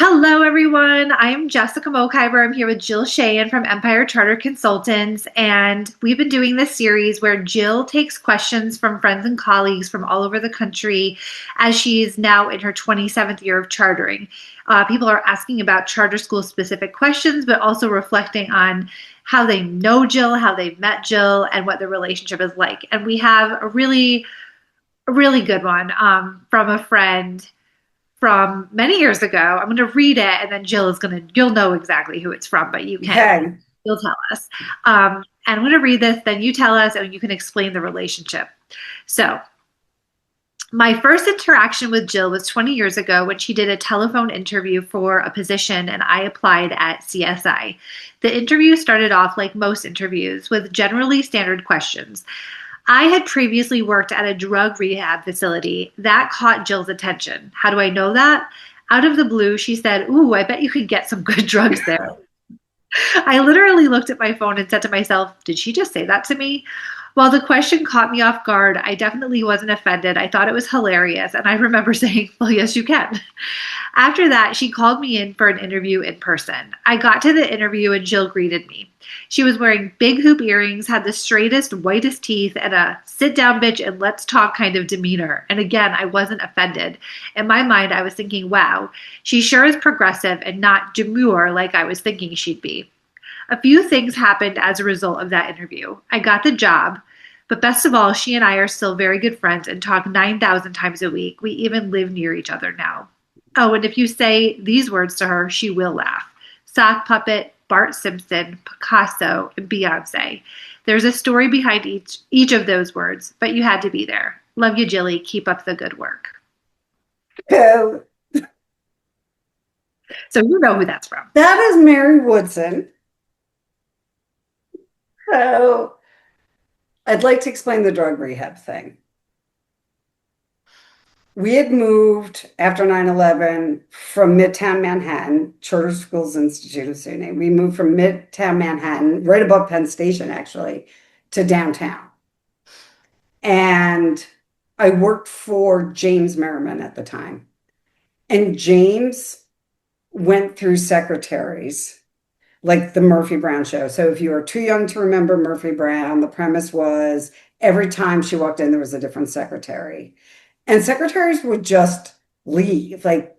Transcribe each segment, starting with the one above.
Hello, everyone. I'm Jessica Mokhyber. I'm here with Jill Sheehan from Empire Charter Consultants, and we've been doing this series where Jill takes questions from friends and colleagues from all over the country as she's now in her 27th year of chartering. People are asking about charter school specific questions, but also reflecting on how they know Jill, how they met Jill, and what the relationship is like. And we have a really good one from a friend from many years ago. I'm going to read it, and then Jill is going to, you'll know exactly who it's from, but Okay. you'll tell us. And I'm going to read this, then you tell us, and you can explain the relationship. So, my first interaction with Jill was 20 years ago when she did a telephone interview for a position and I applied at CSI. The interview started off like most interviews with generally standard questions. I had previously worked at a drug rehab facility. That caught Jill's attention. How do I know that? Out of the blue, she said, "Ooh, I bet you could get some good drugs there." I literally looked at my phone and said to myself, did she just say that to me? While the question caught me off guard, I definitely wasn't offended. I thought it was hilarious. And I remember saying, well, yes, you can. After that, she called me in for an interview in person. I got to the interview and Jill greeted me. She was wearing big hoop earrings, had the straightest, whitest teeth, and a sit down bitch and let's talk kind of demeanor. And again, I wasn't offended. In my mind, I was thinking, wow, she sure is progressive and not demure like I was thinking she'd be. A few things happened as a result of that interview. I got the job, but best of all, she and I are still very good friends and talk 9,000 times a week. We even live near each other now. Oh, and if you say these words to her, she will laugh. Sock puppet, Bart Simpson, Picasso, and Beyonce. There's a story behind each of those words, but you had to be there. Love you, Jilly. Keep up the good work. So So you know who that's from. that is Mary Woodson. So I'd like to explain the drug rehab thing. We had moved after 9/11 from Midtown Manhattan, Charter Schools Institute of SUNY. We moved from Midtown Manhattan, right above Penn Station, actually, to downtown. And I worked for James Merriman at the time. And James went through secretaries like the Murphy Brown show. So if you are too young to remember Murphy Brown, the premise was every time she walked in, there was a different secretary. And secretaries would just leave. Like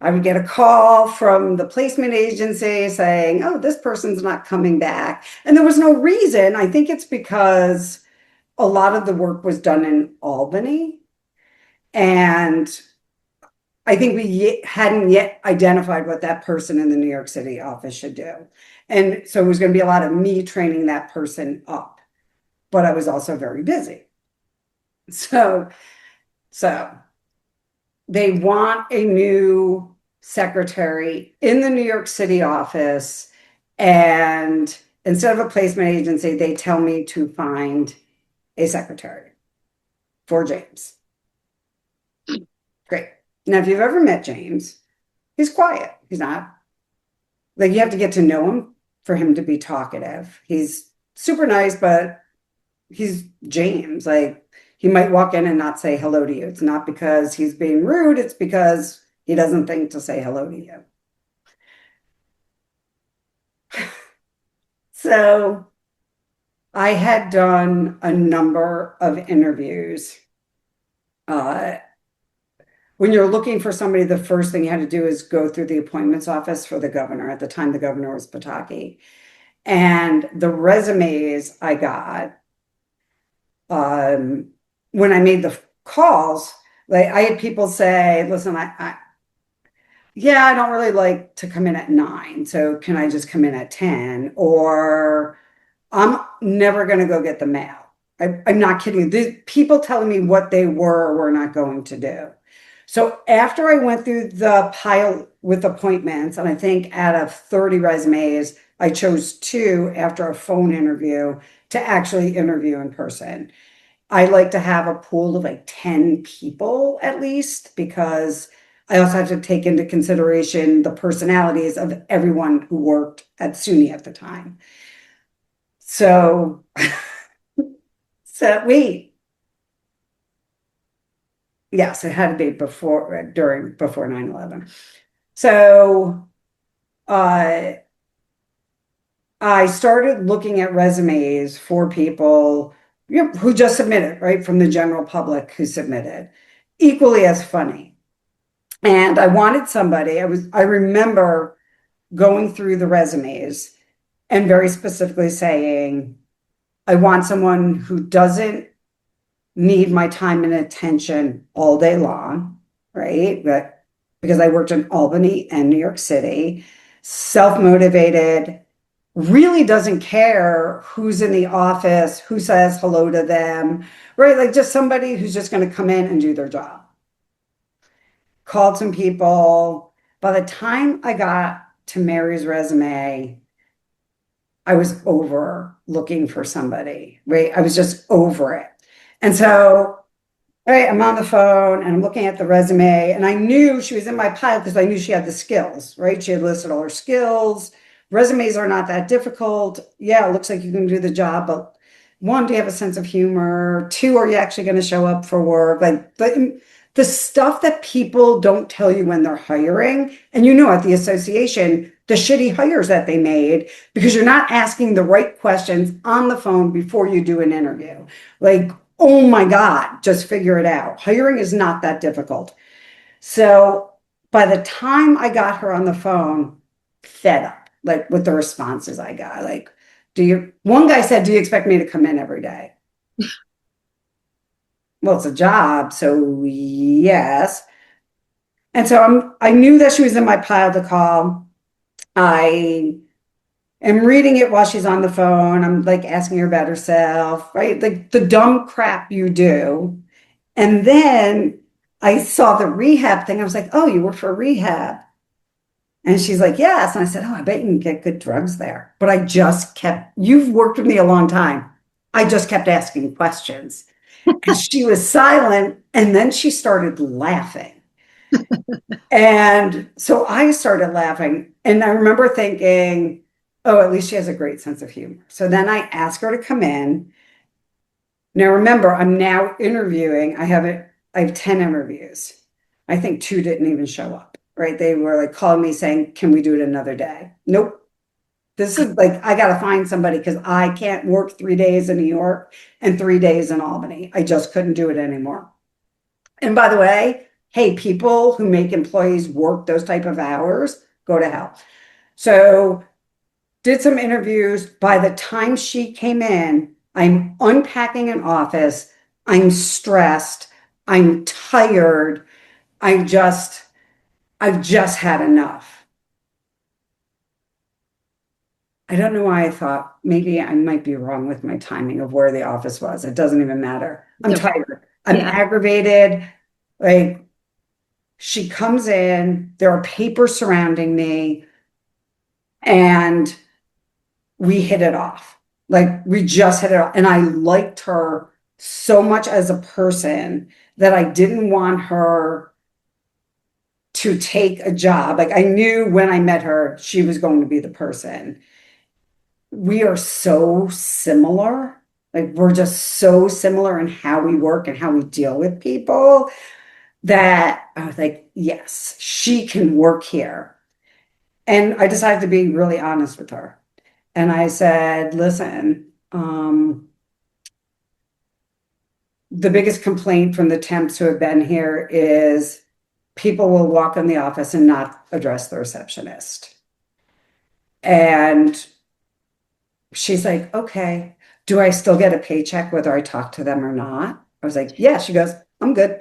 I would get a call from the placement agency saying, oh, this person's not coming back. And there was no reason. I think it's because a lot of the work was done in Albany. And I think we hadn't yet identified what that person in the New York City office should do. And so it was going to be a lot of me training that person up. But I was also very busy. So, so they want a new secretary in the New York City office. And instead of a placement agency, they tell me to find a secretary for James. Great. Now, if you've ever met James, he's quiet. He's not like you have to get to know him for him to be talkative. He's super nice, but he's James. Like he might walk in and not say hello to you. It's not because he's being rude, it's because he doesn't think to say hello to you. So I had done a number of interviews. Uh, when you're looking for somebody, the first thing you had to do is go through the appointments office for the governor. At the time, the governor was Pataki. And the resumes I got, when I made the calls, like I had people say, listen, yeah, I don't really like to come in at 9. So can I just come in at 10? Or I'm never going to go get the mail. I'm not kidding. These people telling me what they were or were not going to do. So after I went through the pile with appointments, and I think out of 30 resumes, I chose 2 after a phone interview to actually interview in person. I like to have a pool of like 10 people at least because I also have to take into consideration the personalities of everyone who worked at SUNY at the time. So, so wait, yes, it had to be before 9/11. So uh, I started looking at resumes for people, who just submitted, right, from the general public who submitted, equally as funny. And I wanted somebody, I remember going through the resumes and very specifically saying, I want someone who doesn't need my time and attention all day long, right? But because I worked in Albany and New York City, self-motivated, really doesn't care who's in the office, who says hello to them, right? Like just somebody who's just going to come in and do their job. Called some people. By the time I got to Mary's resume, I was over looking for somebody, right? I was just over it. And so, right, I'm on the phone and I'm looking at the resume, and I knew she was in my pile because I knew she had the skills, right? She had listed all her skills. Resumes are not that difficult. Yeah, it looks like you can do the job, but one, do you have a sense of humor? Two, are you actually going to show up for work? Like the stuff that people don't tell you when they're hiring. And at the association, the shitty hires that they made because you're not asking the right questions on the phone before you do an interview. Like, oh my God, just figure it out. Hiring is not that difficult. So by the time I got her on the phone, fed up, like with the responses I got. Like, one guy said, do you expect me to come in every day? Well, it's a job, so yes. And so I knew that she was in my pile to call. I am reading it while she's on the phone. I'm like asking her about herself, right? Like the dumb crap you do. And then I saw the rehab thing. I was like, oh, you work for rehab. And she's like, yes. And I said, oh, I bet you can get good drugs there. But you've worked with me a long time. I just kept asking questions. And she was silent. And then she started laughing. And so I started laughing. And I remember thinking, oh, at least she has a great sense of humor. So then I asked her to come in. Now remember, I'm now interviewing. I have 10 interviews. I think two didn't even show up, right? They were like calling me saying, can we do it another day? Nope. This is like, I got to find somebody because I can't work 3 days in New York and 3 days in Albany. I just couldn't do it anymore. And by the way, hey, people who make employees work those type of hours, go to hell. So did some interviews. By the time she came in, I'm unpacking an office. I'm stressed. I'm tired. I've just had enough. I don't know why I thought maybe I might be wrong with my timing of where the office was. It doesn't even matter. I'm So, tired. I'm yeah. aggravated. Like she comes in, there are papers surrounding me, and we hit it off. Like we just hit it off. And I liked her so much as a person that I didn't want her to take a job. Like I knew when I met her, she was going to be the person. We are so similar. Like we're just so similar in how we work and how we deal with people that I was like, yes, she can work here. And I decided to be really honest with her. And I said, listen, the biggest complaint from the temps who have been here is people will walk in the office and not address the receptionist. And she's like, okay, do I still get a paycheck whether I talk to them or not? I was like, yeah. She goes, I'm good.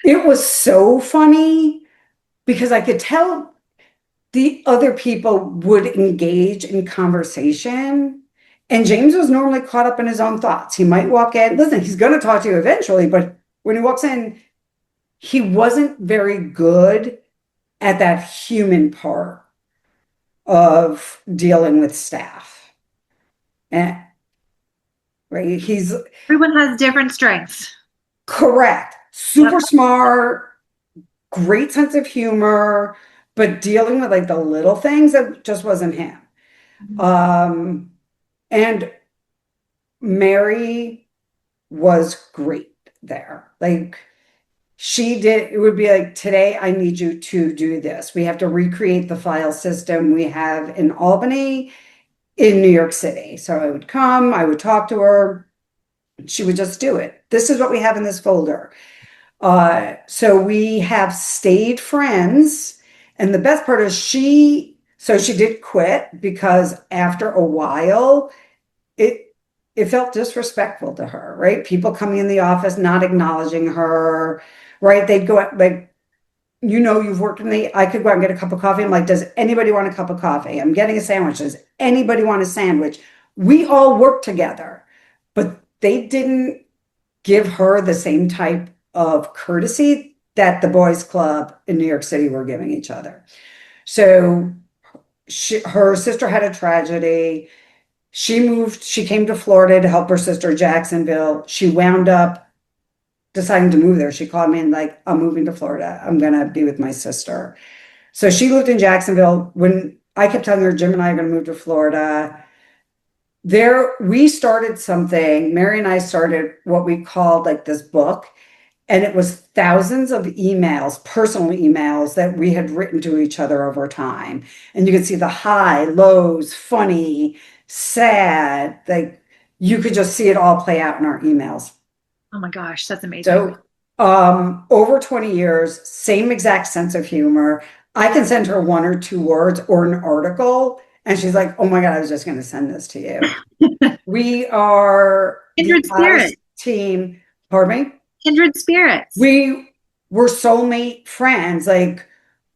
It was so funny because I could tell the other people would engage in conversation. And James was normally caught up in his own thoughts. He might walk in, listen, he's going to talk to you eventually, but when he walks in, he wasn't very good at that human part of dealing with staff. And right, he's Everyone has different strengths. correct, Yep. super smart, great sense of humor, but dealing with like the little things that just wasn't him. Um, and Mary was great there. Like she did, it would be like, today I need you to do this. We have to recreate the file system we have in Albany in New York City. So I would come, I would talk to her. She would just do it. This is what we have in this folder. So we have stayed friends. And the best part is so she did quit because after a while, it it felt disrespectful to her, right? People coming in the office not acknowledging her, right? They'd go out like, you've worked with me. I could go out and get a cup of coffee. I'm like, does anybody want a cup of coffee? I'm getting a sandwich. Does anybody want a sandwich? We all work together, but they didn't give her the same type of courtesy that the boys club in New York City were giving each other. So her sister had a tragedy. She came to Florida to help her sister Jacksonville. She wound up deciding to move there. She called me and like, I'm moving to Florida. I'm gonna be with my sister. So she lived in Jacksonville. When I kept telling her, Jim and I are gonna move to Florida, we started something. Mary and I started what we called like this book, and it was thousands of emails, personal emails that we had written to each other over time. And you could see the high, lows, funny, sad, like you could just see it all play out in our emails. Oh my gosh, that's amazing. So, over 20 years, same exact sense of humor. I can send her one or two words or an article, and she's like, "Oh my God, I was just going to send this to you." We are the Kindred oddest spirits. team. Pardon me? Kindred spirits. We were soulmate friends. Like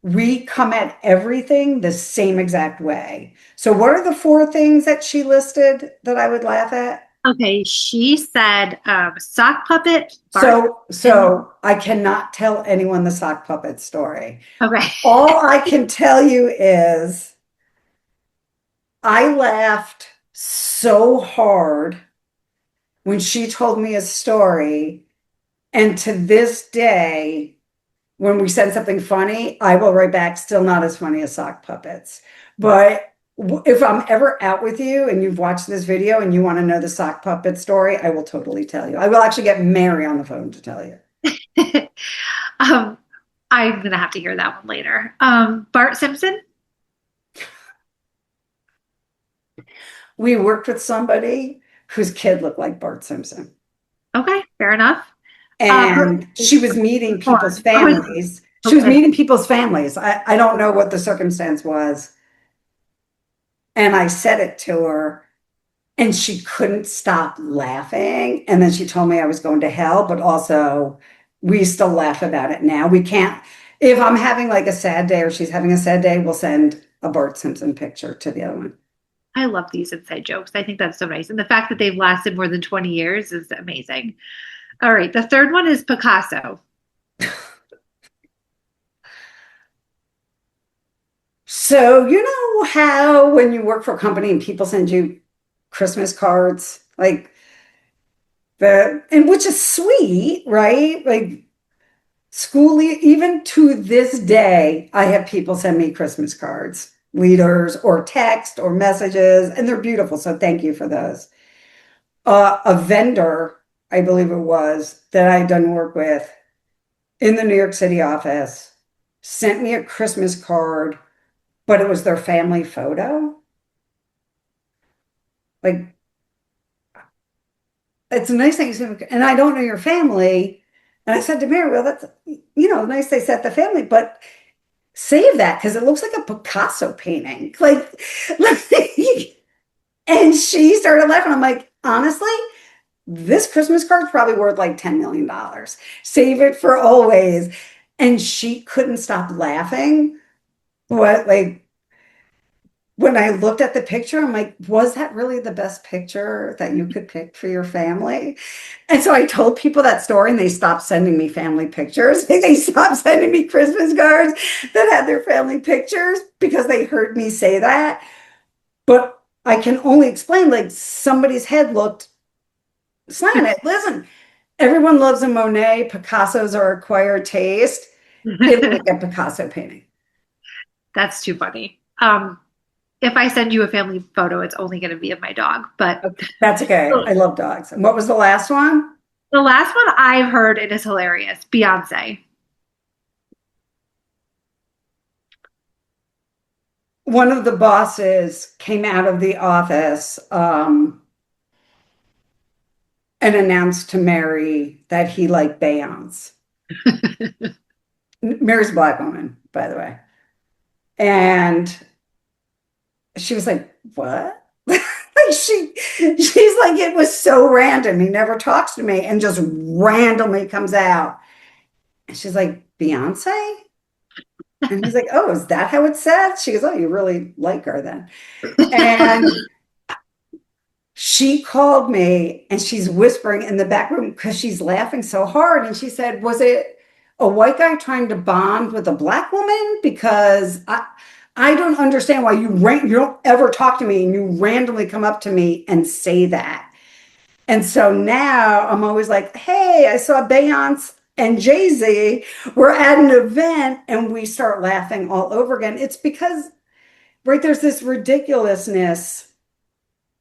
we come at everything the same exact way. So, what are the four things that she listed that I would laugh at? Okay, she said sock puppet, Bart. So I cannot tell anyone the sock puppet story. Okay. All I can tell you is I laughed so hard when she told me a story. And to this day, when we send something funny, I will write back, still not as funny as sock puppets. But if I'm ever out with you and you've watched this video and you want to know the sock puppet story, I will totally tell you. I will actually get Mary on the phone to tell you. um, I'm gonna have to hear that one later. Bart Simpson. We worked with somebody whose kid looked like Bart Simpson. Okay, fair enough. And she was meeting people's Porn. Oh, families. She was okay. meeting people's families. I don't know what the circumstance was. And I said it to her, and she couldn't stop laughing. And then she told me I was going to hell, but also we still laugh about it now. We can't, if I'm having like a sad day or she's having a sad day, we'll send a Bart Simpson picture to the other one. I love these inside jokes. I think that's so nice. And the fact that they've lasted more than 20 years is amazing. All right, the third one is Picasso. So, you know how when you work for a company and people send you Christmas cards, like and which is sweet, right? Like school, even to this day, I have people send me Christmas cards, leaders or text or messages, and they're beautiful. So thank you for those. A vendor, I believe it was, that I'd done work with in the New York City office sent me a Christmas card, but it was their family photo. Like, it's a nice thing. And I don't know your family. And I said to Mary, well, that's, nice they set the family, but save that because it looks like a Picasso painting. And she started laughing. I'm like, honestly, this Christmas card's probably worth like $10 million. Save it for always. And she couldn't stop laughing. What, like, when I looked at the picture, I'm like, was that really the best picture that you could pick for your family? And so I told people that story and they stopped sending me family pictures. They stopped sending me Christmas cards that had their family pictures because they heard me say that. But I can only explain like somebody's head looked slanted. Listen, everyone loves a Monet. Picasso's are acquired taste. It looked like a Picasso painting. That's too funny. If I send you a family photo, it's only going to be of my dog, but That's okay. I love dogs. And what was the last one? The last one I've heard, it is hilarious. Beyonce. One of the bosses came out of the office and announced to Mary that he liked Beyonce. Mary's a black woman, by the way. And she was like, what? She's like, it was so random. He never talks to me and just randomly comes out. And she's like, Beyonce? And he's like, oh, is that how it's said? She goes, oh, you really like her then. And she called me and she's whispering in the back room because she's laughing so hard. And she said, was it a white guy trying to bond with a black woman? Because I don't understand why you don't ever talk to me and you randomly come up to me and say that. And so now I'm always like, hey, I saw Beyonce and Jay-Z. We're at an event and we start laughing all over again. It's because, right, there's this ridiculousness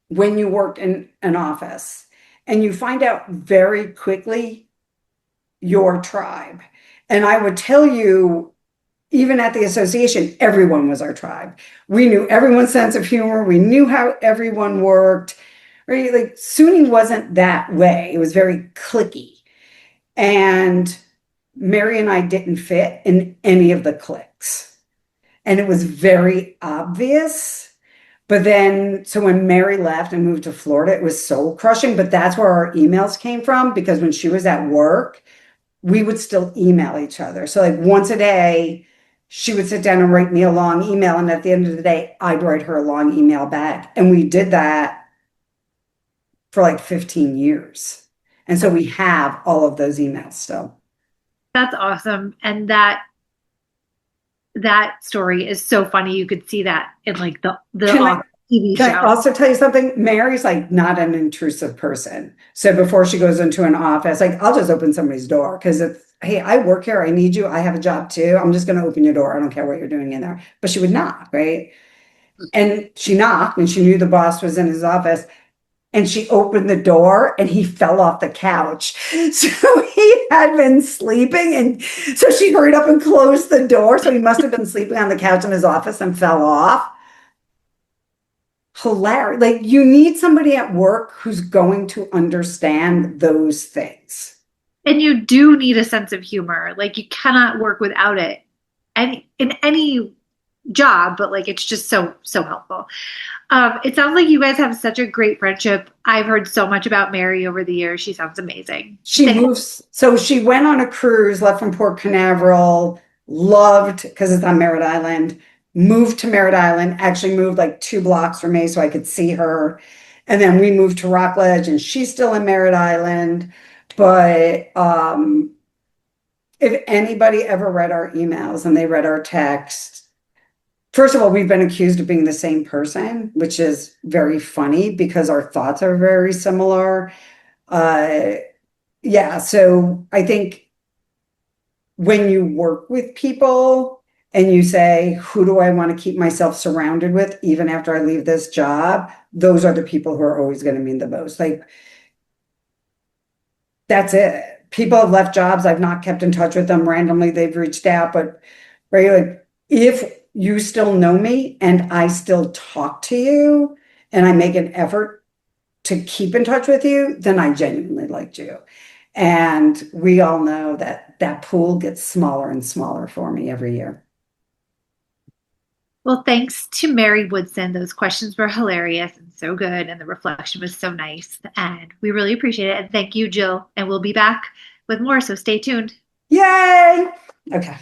when you work in an office and you find out very quickly your tribe. And I would tell you, even at the association, everyone was our tribe. We knew everyone's sense of humor. We knew how everyone worked. Right? Like SUNY wasn't that way. It was very cliquey. And Mary and I didn't fit in any of the cliques. And it was very obvious. But then, so when Mary left and moved to Florida, it was soul crushing. But that's where our emails came from because when she was at work, we would still email each other. So, like once a day, she would sit down and write me a long email. And at the end of the day, I'd write her a long email back. And we did that for like 15 years. And so we have all of those emails still. That's awesome. And that story is so funny. You could see that in like the Can I Office TV can I show. also tell you something? Mary's like not an intrusive person. So before she goes into an office, like I'll just open somebody's door because it's, hey, I work here. I need you. I have a job too. I'm just going to open your door. I don't care what you're doing in there. But she would knock, right? And she knocked and she knew the boss was in his office. And she opened the door and he fell off the couch. So he had been sleeping. And so she hurried up and closed the door. So he must have been sleeping on the couch in his office and fell off. Hilarious. Like you need somebody at work who's going to understand those things. And you do need a sense of humor. Like you cannot work without it. And in any job, but like it's just so helpful. It sounds like you guys have such a great friendship. I've heard so much about Mary over the years. She sounds amazing. She moves. So she went on a cruise, left from Port Canaveral, loved because it's on Merritt Island, moved to Merritt Island, actually moved like 2 blocks from me so I could see her. And then we moved to Rockledge and she's still in Merritt Island. But if anybody ever read our emails and they read our text, first of all, we've been accused of being the same person, which is very funny because our thoughts are very similar. Uh, yeah, so I think when you work with people and you say, who do I want to keep myself surrounded with even after I leave this job? Those are the people who are always going to mean the most. Like, that's it. People have left jobs. I've not kept in touch with them randomly. They've reached out, but right, like, if you still know me and I still talk to you and I make an effort to keep in touch with you, then I genuinely liked you. And we all know that that pool gets smaller and smaller for me every year. Well, thanks to Mary Woodson. Those questions were hilarious and so good, and the reflection was so nice. And we really appreciate it. And thank you, Jill. And we'll be back with more, so stay tuned. Yay! Okay.